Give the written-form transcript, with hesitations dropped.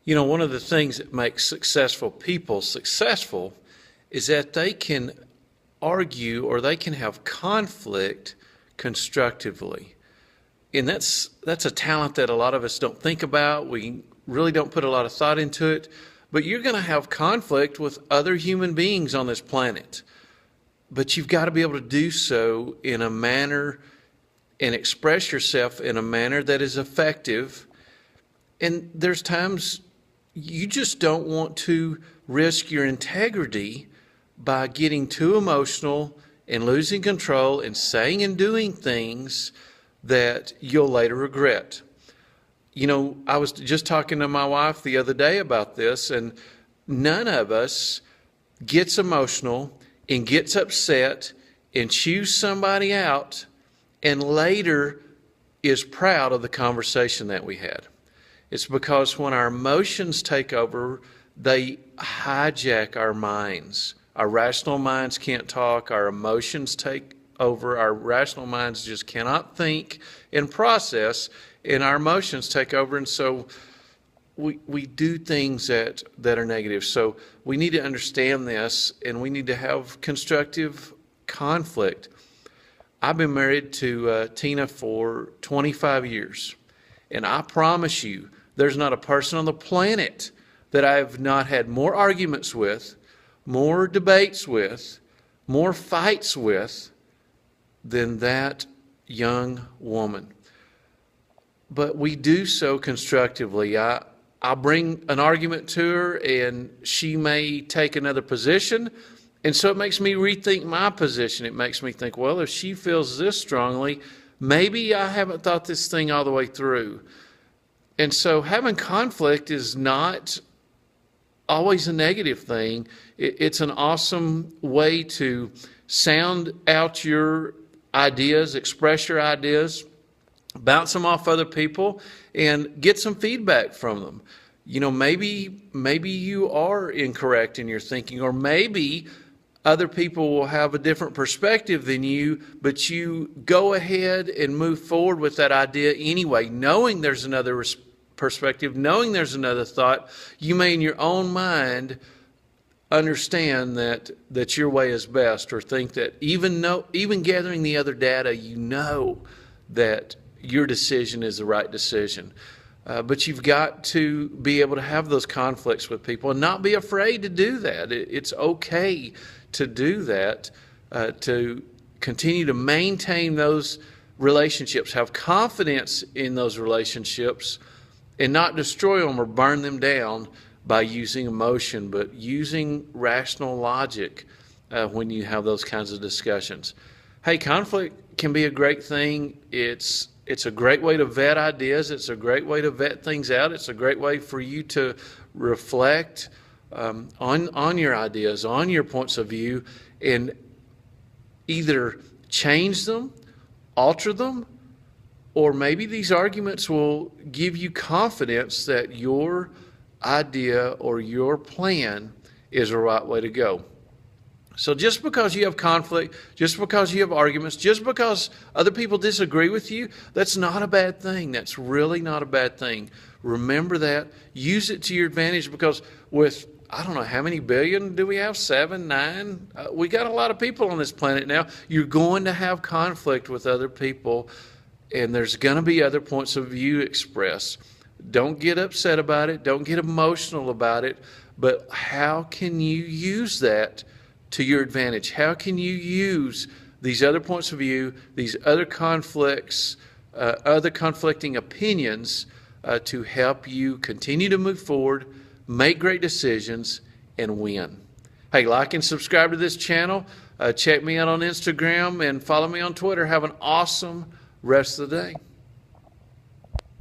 You know, one of the things that makes successful people successful is that they can argue or they can have conflict constructively. And that's a talent that a lot of us don't think about. We really don't put a lot of thought into it. But you're going to have conflict with other human beings on this planet. But you've got to be able to do so in a manner and express yourself in a manner that is effective. And there's times you just don't want to risk your integrity by getting too emotional and losing control and saying and doing things that you'll later regret. You know, I was just talking to my wife the other day about this, and none of us gets emotional and gets upset and chews somebody out and later is proud of the conversation that we had. It's because when our emotions take over, they hijack our minds. Our rational minds can't talk. Our emotions take over. Our rational minds just cannot think and process, and our emotions take over. And so we do things that are negative. So we need to understand this, and we need to have constructive conflict. I've been married to Tina for 25 years, and I promise you, there's not a person on the planet that I've not had more arguments with, more debates with, more fights with than that young woman. But we do so constructively. I bring an argument to her and she may take another position. And so it makes me rethink my position. It makes me think, well, if she feels this strongly, maybe I haven't thought this thing all the way through. And so having conflict is not always a negative thing. It's an awesome way to sound out your ideas, express your ideas, bounce them off other people, and get some feedback from them. You know, maybe you are incorrect in your thinking, or maybe other people will have a different perspective than you, but you go ahead and move forward with that idea anyway, knowing there's another perspective, knowing there's another thought. You may in your own mind understand that your way is best, or think that even gathering the other data, you know that your decision is the right decision. But you've got to be able to have those conflicts with people and not be afraid to do that. It's okay to do that, to continue to maintain those relationships, have confidence in those relationships, and not destroy them or burn them down by using emotion, but using rational logic when you have those kinds of discussions. Hey, conflict can be a great thing. It's a great way to vet ideas. It's a great way to vet things out. It's a great way for you to reflect on your ideas, on your points of view, and either change them, alter them, or maybe these arguments will give you confidence that your idea or your plan is the right way to go. So just because you have conflict, just because you have arguments, just because other people disagree with you, that's not a bad thing. That's really not a bad thing. Remember that. Use it to your advantage, because with, I don't know, how many billion do we have? 7, 9? We got a lot of people on this planet now. You're going to have conflict with other people, and there's going to be other points of view expressed. Don't get upset about it. Don't get emotional about it. But how can you use that to your advantage? How can you use these other points of view, these other conflicts, other conflicting opinions to help you continue to move forward, make great decisions, and win? Hey, like and subscribe to this channel. Check me out on Instagram and follow me on Twitter. Have an awesome rest of the day.